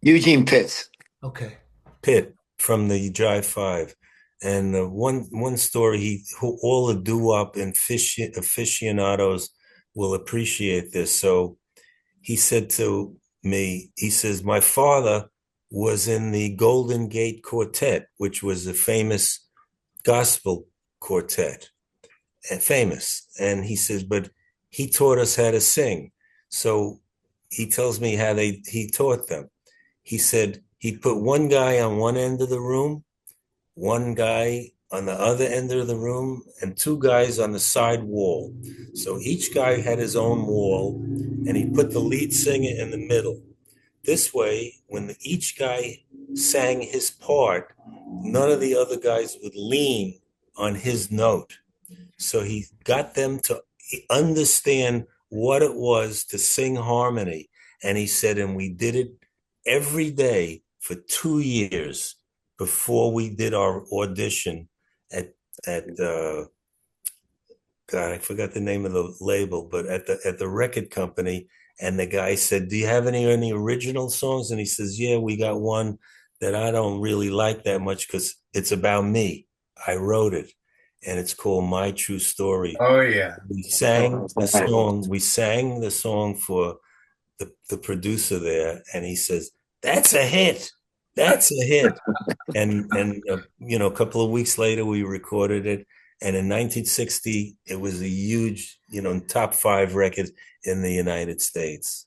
Eugene Pitts. Okay. Pitt from the Jive Five, and one story all the doo-wop and aficionados will appreciate this. So he said to me, he says, my father was in the Golden Gate Quartet, which was a famous gospel quartet, and famous. And he says, but he taught us how to sing. So he tells me how he taught them. He said he put one guy on one end of the room, one guy on the other end of the room, and two guys on the side wall. So each guy had his own wall, and he put the lead singer in the middle. This way, when each guy sang his part, none of the other guys would lean on his note. So he got them to understand what it was to sing harmony. And he said, and we did it every day for 2 years before we did our audition at God, I forgot the name of the label, but at the record company. And the guy said, do you have any original songs? And he says, yeah, we got one that I don't really like that much because it's about me. I wrote it, and it's called My True Story. Oh yeah. We sang the song for the producer there, and he says, that's a hit. That's a hit. And a couple of weeks later, we recorded it. And in 1960, it was a huge, top 5 record in the United States.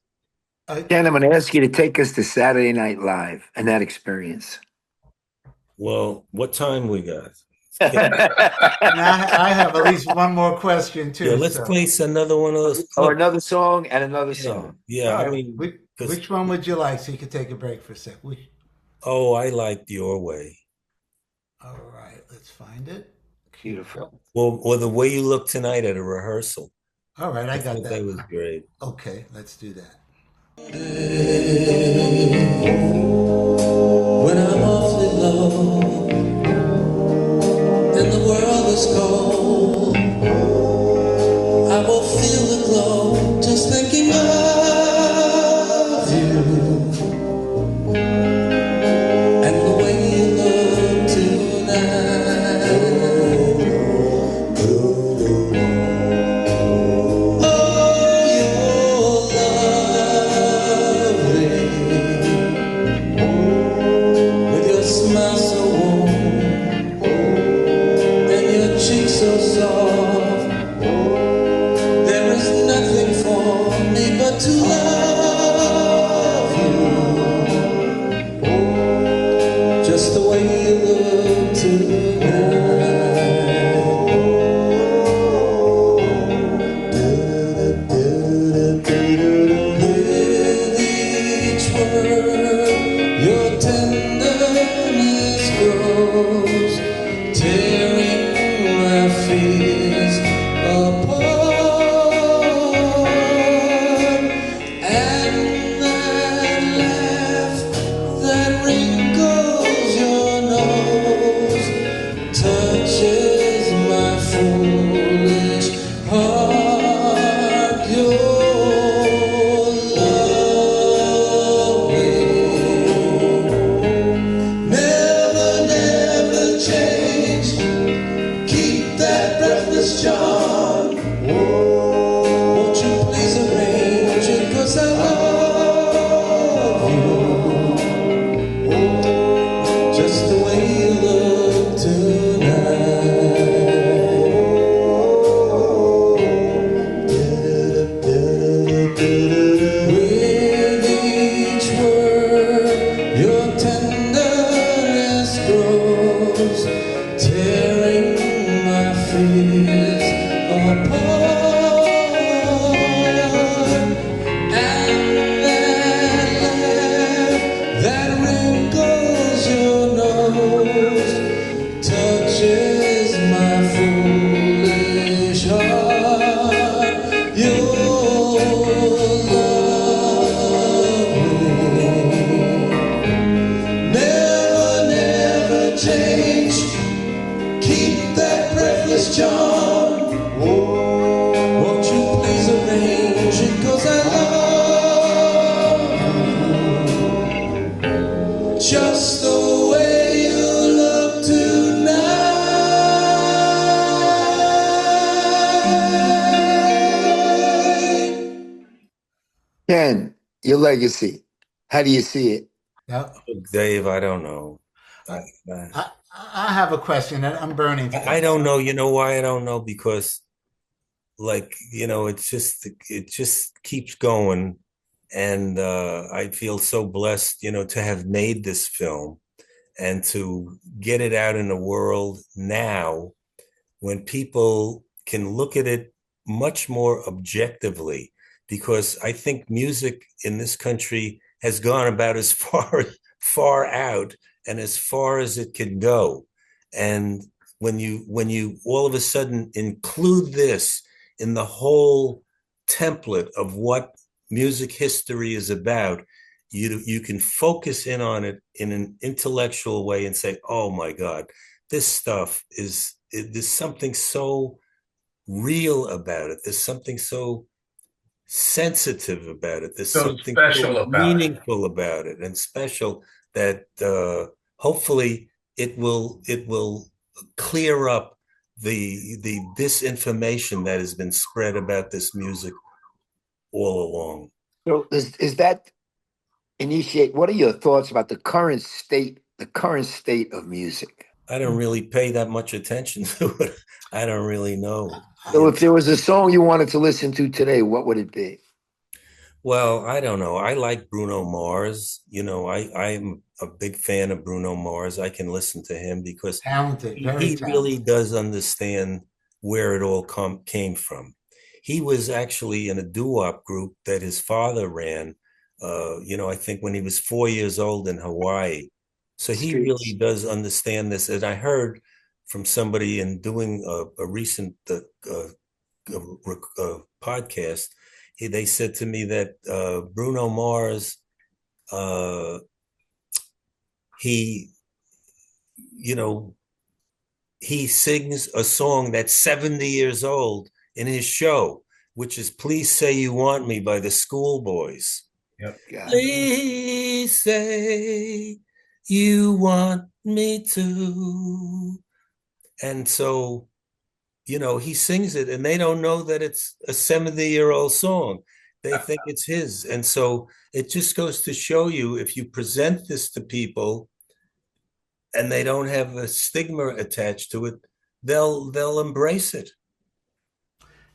Ken, I'm going to ask you to take us to Saturday Night Live and that experience. Well, what time we got? I have at least one more question too. Yeah, let's place another one of those. Or another song and another song. Yeah, right. I mean, which one would you like so you could take a break for a sec? I liked Your Way. All right, let's find it. Beautiful. Well, or The Way You Look Tonight at a Rehearsal. All right, I got that. That was great. Okay, let's do that. When I'm awfully low and the world is cold, I will feel the glow just thinking of you and the way you look tonight. Oh, you're lovely with your smile so warm and your cheeks so soft. There is nothing for me but to love you, just the way you look tonight. With each word, your tenderness grows, tearing my fears apart. And that laugh that wrinkles your nose touches my foolish heart. You're lovely. Never, never change. Keep that breathless charm. Won't you please arrange it? 'Cause I love you, just the way you look tonight. With each word, your tenderness grows, tearing my fears apart. And that laugh that wrinkles your nose touches my foolish heart. You're Ken, your legacy. How do you see it? Now, Dave, I don't know. I, I, I have a question, and I'm burning for I this. don't know. You know why I don't know? Because it just keeps going. And I feel so blessed, to have made this film and to get it out in the world now when people can look at it much more objectively, because I think music in this country has gone about as far out and as far as it can go. And when you all of a sudden include this in the whole template of what music history is about, you can focus in on it in an intellectual way and say, oh my God, this stuff there's something so real about it. There's something so sensitive about it. There's So something special so about it. meaningful about it and special that hopefully it will clear up the disinformation that has been spread about this music all along. So is that initiate? What are your thoughts about the current state of music? I don't really pay that much attention to it. I don't really know. So if there was a song you wanted to listen to today, what would it be? Well, I don't know. I like Bruno Mars. I'm a big fan of Bruno Mars. I can listen to him because Talented, very he really talented. does understand where it all came from. He was actually in a doo-wop group that his father ran, I think when he was 4 years old in Hawaii. So he really Streets. does understand this. And I heard from somebody in doing a recent podcast, they said to me that Bruno Mars, uh, he, you know, he sings a song that's 70 years old in his show, which is Please Say You Want Me by the Schoolboys. Yep. God. Please say you want me to. And so, he sings it and they don't know that it's a 70-year-old song. They think it's his. And so it just goes to show you, if you present this to people and they don't have a stigma attached to it, they'll embrace it.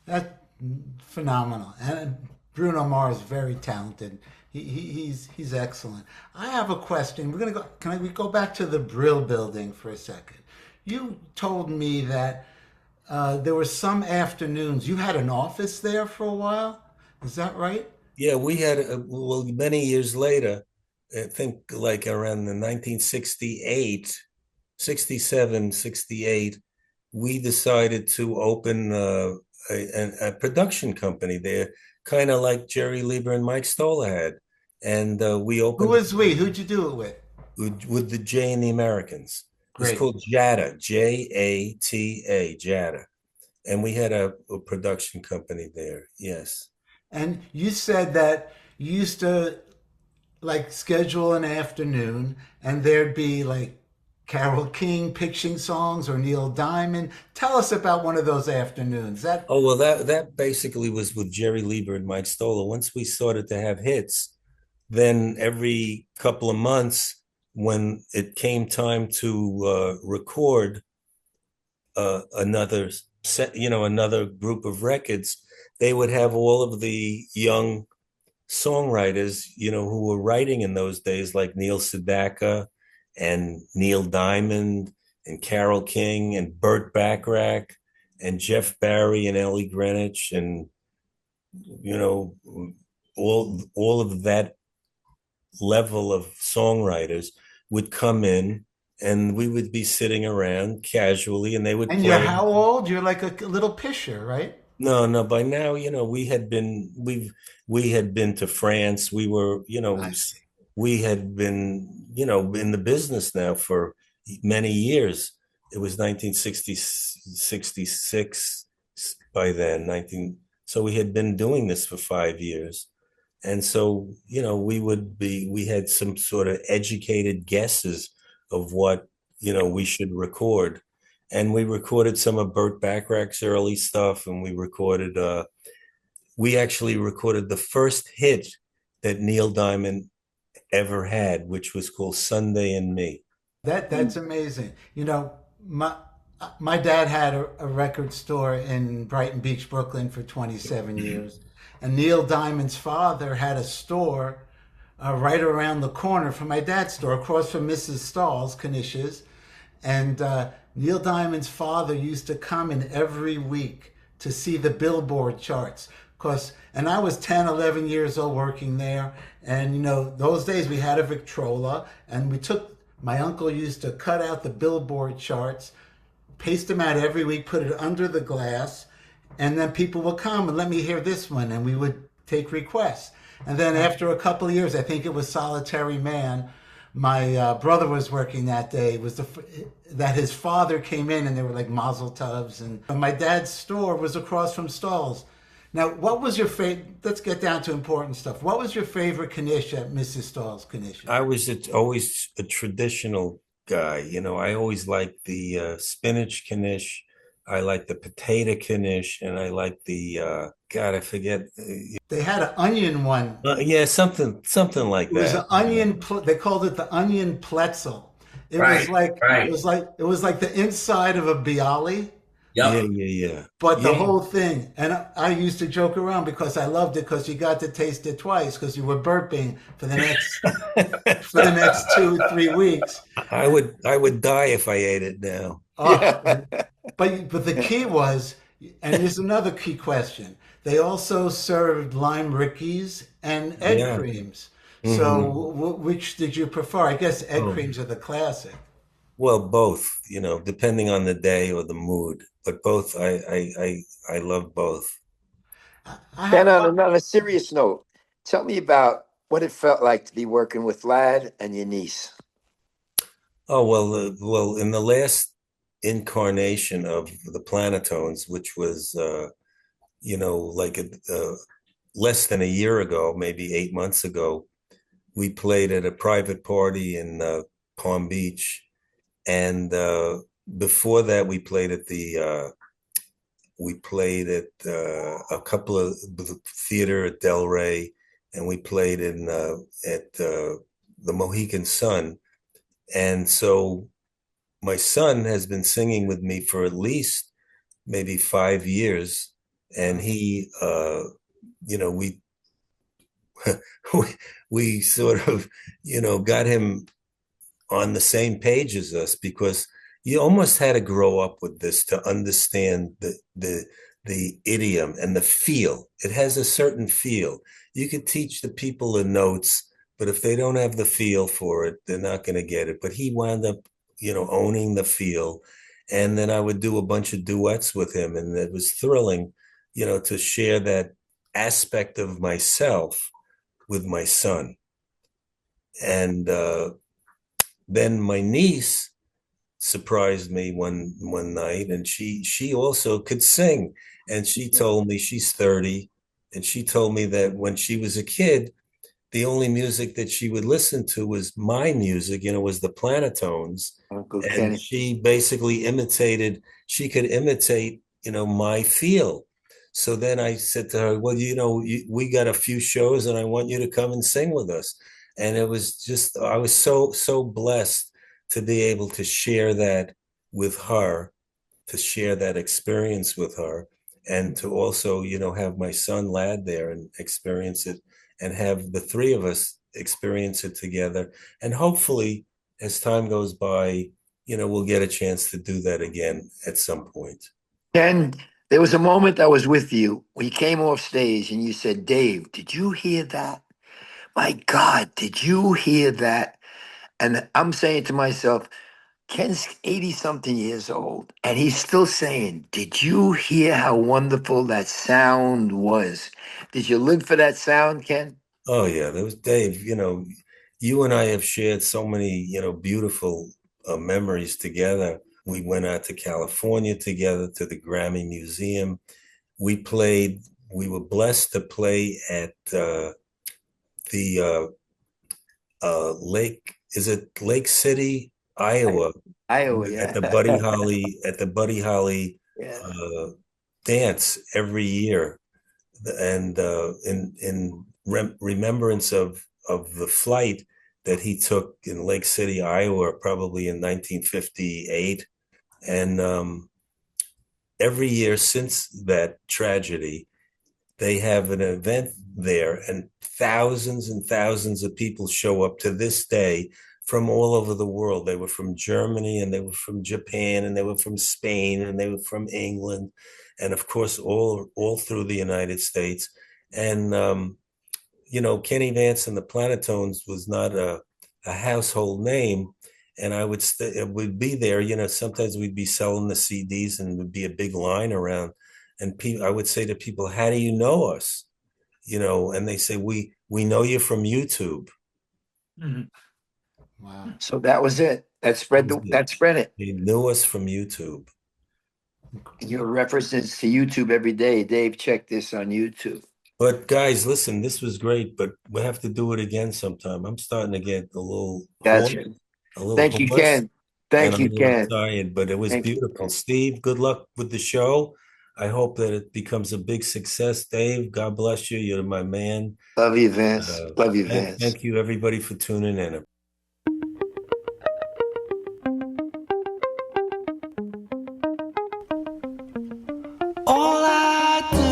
That's phenomenal. And Bruno Mars is very talented. He's excellent. I have a question. We're gonna go. We go back to the Brill Building for a second? You told me that there were some afternoons you had an office there for a while. Is that right? Yeah, we had, well, many years later, I think like around the 1968, 67, 68, we decided to open a production company there, kind of like Jerry Lieber and Mike Stoller had. And we Who opened was we? Who'd you do it with? with the J and the Americans. It was Great. called JATA, JATA, JATA. And we had a production company there. Yes. And you said that you used to like schedule an afternoon and there'd be like Carole King pitching songs or Neil Diamond. Tell us about one of those afternoons. That Oh, well, that basically was with Jerry Lieber and Mike Stoller. Once we started to have hits, then every couple of months, when it came time to record another set, another group of records, they would have all of the young songwriters, who were writing in those days, like Neil Sedaka and Neil Diamond and Carole King and Burt Bacharach and Jeff Barry and Ellie Greenwich and you know all of that level of songwriters would come in and we would be sitting around casually and they would and you're play. how old? You're like a little pisher, right? No, no, by now, we had been to France. We were, I see. we had been, in the business now for many years. It was 1966 by then, 19. So we had been doing this for 5 years. And so, we had some sort of educated guesses of what, we should record. And we recorded some of Burt Bacharach's early stuff, and we actually recorded the first hit that Neil Diamond ever had, which was called Sunday and Me. That's amazing. You know, my dad had a record store in Brighton Beach, Brooklyn for 27 years. And Neil Diamond's father had a store right around the corner from my dad's store, across from Mrs. Stahl's, Kanish's. And Neil Diamond's father used to come in every week to see the Billboard charts. And I was 10, 11 years old working there. And, you know, those days we had a Victrola, and my uncle used to cut out the Billboard charts, paste them out every week, put it under the glass, and then people would come and let me hear this one, and we would take requests. And then after a couple of years, I think it was Solitary Man, my brother was working that day, that his father came in, and they were like mazel tovs. And my dad's store was across from Stahl's. Now, what was your favorite? Let's get down to important stuff. What was your favorite knish at Mrs. Stahl's knish? I was always a traditional guy. You know, I always liked the spinach knish. I liked the potato knish, and I liked the God, I forget. They had an onion one. Yeah, something like that. It was an onion. They called it the onion pretzel. It was like the inside of a bialy. Yep. Yeah. But the whole thing, and I used to joke around because I loved it, because you got to taste it twice, because you were burping for the next 2-3 weeks. I would die if I ate it now. But the key was, and here's another key question: they also served lime rickeys and egg creams. Mm-hmm. So which did you prefer? I guess egg creams are the classic. Well, both, you know, depending on the day or the mood, but both, I love both. And on a serious note, tell me about what it felt like to be working with Ladd and your niece. Oh, well, in the last incarnation of the Planetones, which was, you know, like less than a year ago, maybe 8 months ago, we played at a private party in Palm Beach. And before that, we played at a couple of the theater at Del Rey, and we played at the Mohegan Sun. And so my son has been singing with me for at least maybe 5 years, and he, you know, we sort of, you know, got him on the same page as us, because you almost had to grow up with this to understand the idiom and the feel. It has a certain feel. You could teach the people the notes, but if they don't have the feel for it, they're not going to get it. But he wound up, you know, owning the feel. And then I would do a bunch of duets with him, and it was thrilling, you know, to share that aspect of myself with my son. And then my niece surprised me one night, and she also could sing. And she told me, she's 30, and she told me that when she was a kid, the only music that she would listen to was my music, you know, was the Planetones. Uncle and Kenny. She basically she could imitate, you know, my feel. So then I said to her, well, you know, we got a few shows, and I want you to come and sing with us. And it was just, I was so blessed to be able to share that with her, to share that experience with her, and to also, you know, have my son Ladd there and experience it, and have the three of us experience it together. And hopefully, as time goes by, you know, we'll get a chance to do that again at some point. Ken, there was a moment I was with you when you came off stage and you said, Dave, did you hear that? My God, did you hear that? And I'm saying to myself, Ken's 80-something years old, and he's still saying, did you hear how wonderful that sound was? Did you live for that sound, Ken? Oh, yeah, that was Dave. You know, you and I have shared so many, you know, beautiful memories together. We went out to California together, to the Grammy Museum. We were blessed to play at the Lake City, Iowa, yeah. at the Buddy Holly Yeah. dance every year. and remembrance of the flight that he took in Lake City, Iowa, probably in 1958. And every year since that tragedy, they have an event there, and thousands of people show up to this day from all over the world. They were from Germany, and they were from Japan, and they were from Spain, and they were from England, and of course all through the United States. And Kenny Vance and the Planetones was not a household name, and I would be there. Sometimes we'd be selling the CDs, and there'd be a big line around. And I would say to people, "How do you know us?" And they say, "We know you from YouTube." Mm-hmm. Wow. So that was it. That spread it. They knew us from YouTube. Your references to YouTube every day. Dave, check this on YouTube. But guys, listen, this was great, but we have to do it again sometime. I'm starting to get a little Gotcha. Thank you, hoarse, Ken. Thank you, I'm a little Ken. tired, but it was Thank you, beautiful. Ken. Steve, good luck with the show. I hope that it becomes a big success. Dave, God bless you. You're my man. Love you, Vance. Love you, Vance. Thank you, everybody, for tuning in. All I do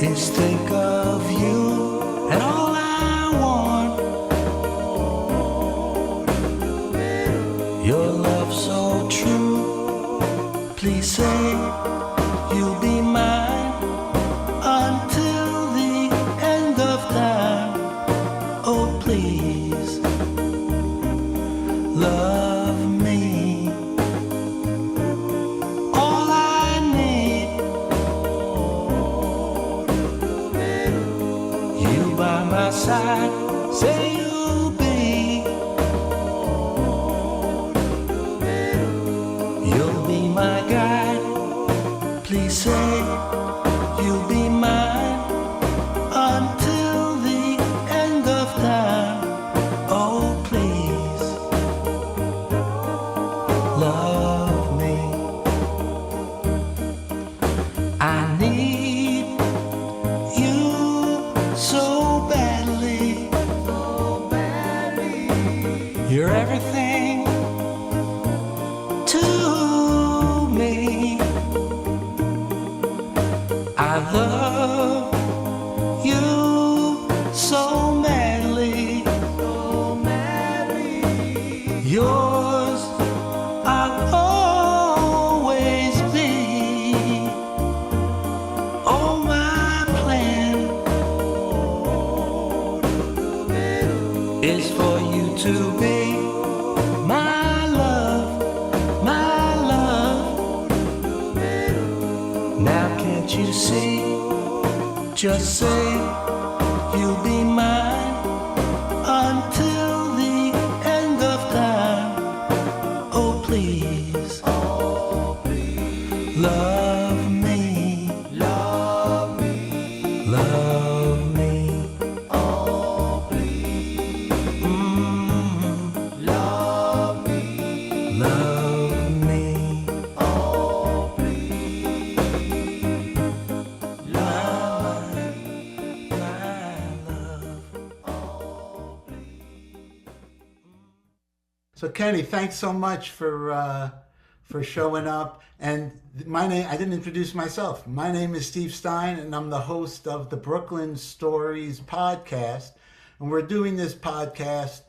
is think of you, and all I want, your love so true. Please say you'll be mine until the end of time. Oh, please love me. All I need, you by my side. Say you'll be my guide. Please say you'll be mine until the end of time. Oh, please love me. I need you so badly. You're everything to me. I love you so madly. Yours I'll always be. Oh, my plan is for you to be my love, my love. Now can't you see? Just say you'll be mine until the end of time. Oh, please love me, love me, love me. Oh, please love me, love me. Oh, please love my love. Oh, please. So Kenny, thanks so much for showing up. And my name, I didn't introduce myself. My name is Steve Stein, and I'm the host of the Brooklyn Stories podcast. And we're doing this podcast.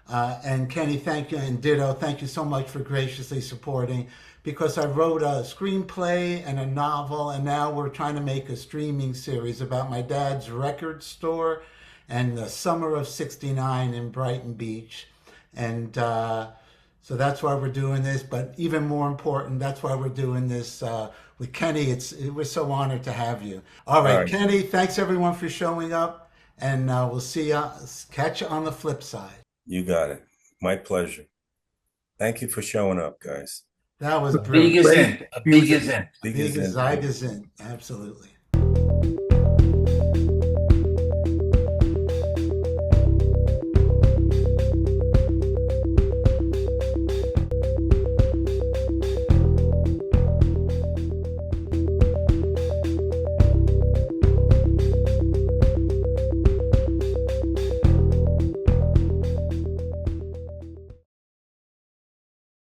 And Kenny, thank you, and Ditto, thank you so much for graciously supporting. Because I wrote a screenplay and a novel, and now we're trying to make a streaming series about my dad's record store and the summer of '69 in Brighton Beach. And so that's why we're doing this. But even more important, that's why we're doing this with Kenny. We're so honored to have you. All right, Kenny, thanks everyone for showing up. And we'll catch you on the flip side. You got it. My pleasure. Thank you for showing up, guys. That was Big brilliant. is in. Big is in. Big as I is in. Absolutely.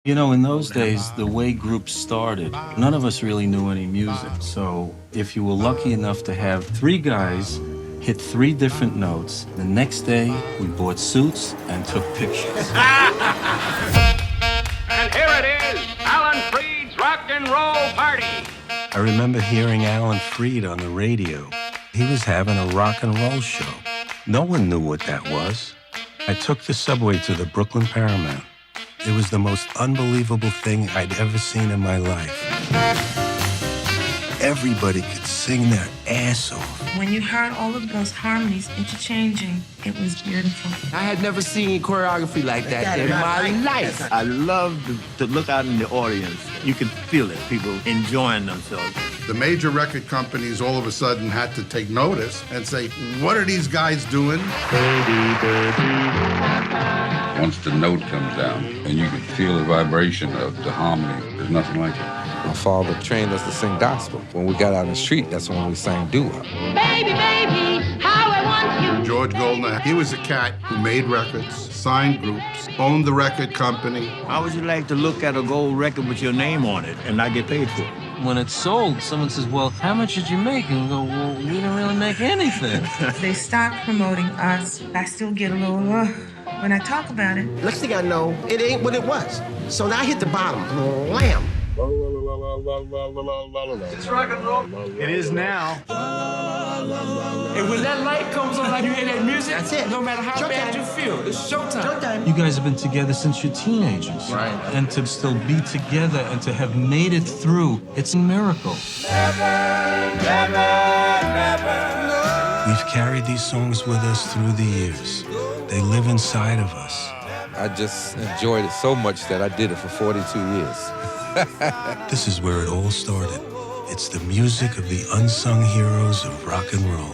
You know, in those days, the way groups started, none of us really knew any music. So if you were lucky enough to have three guys hit three different notes, the next day we bought suits and took pictures. And here it is, Alan Freed's Rock and Roll Party. I remember hearing Alan Freed on the radio. He was having a rock and roll show. No one knew what that was. I took the subway to the Brooklyn Paramount. It was the most unbelievable thing I'd ever seen in my life. Everybody could sing their ass off. When you heard all of those harmonies interchanging, it was beautiful. I had never seen choreography like that in my life. I love to look out in the audience. You could feel it, people enjoying themselves. The major record companies all of a sudden had to take notice and say, what are these guys doing? Once the note comes down and you can feel the vibration of the harmony, there's nothing like it. My father trained us to sing gospel. When we got out in the street, that's when we sang doo-wop. Baby, baby, how I want you. George Goldner, he was a cat who made records, signed groups, owned the record company. How would you like to look at a gold record with your name on it and not get paid for it? When it's sold, someone says, well, how much did you make? And we go, well, we didn't really make anything. They stopped promoting us. I still get a little, when I talk about it. Next thing I know, it ain't what it was. So now I hit the bottom. Wham! It's rock and roll. It is now. And when that light comes on, like you hear that music, that's it. No matter how bad you feel, it's showtime. You guys have been together since you're teenagers. Right. And to still be together and to have made it through, it's a miracle. We've carried these songs with us through the years. They live inside of us. I just enjoyed it so much that I did it for 42 years. This is where it all started. It's the music of the unsung heroes of rock and roll.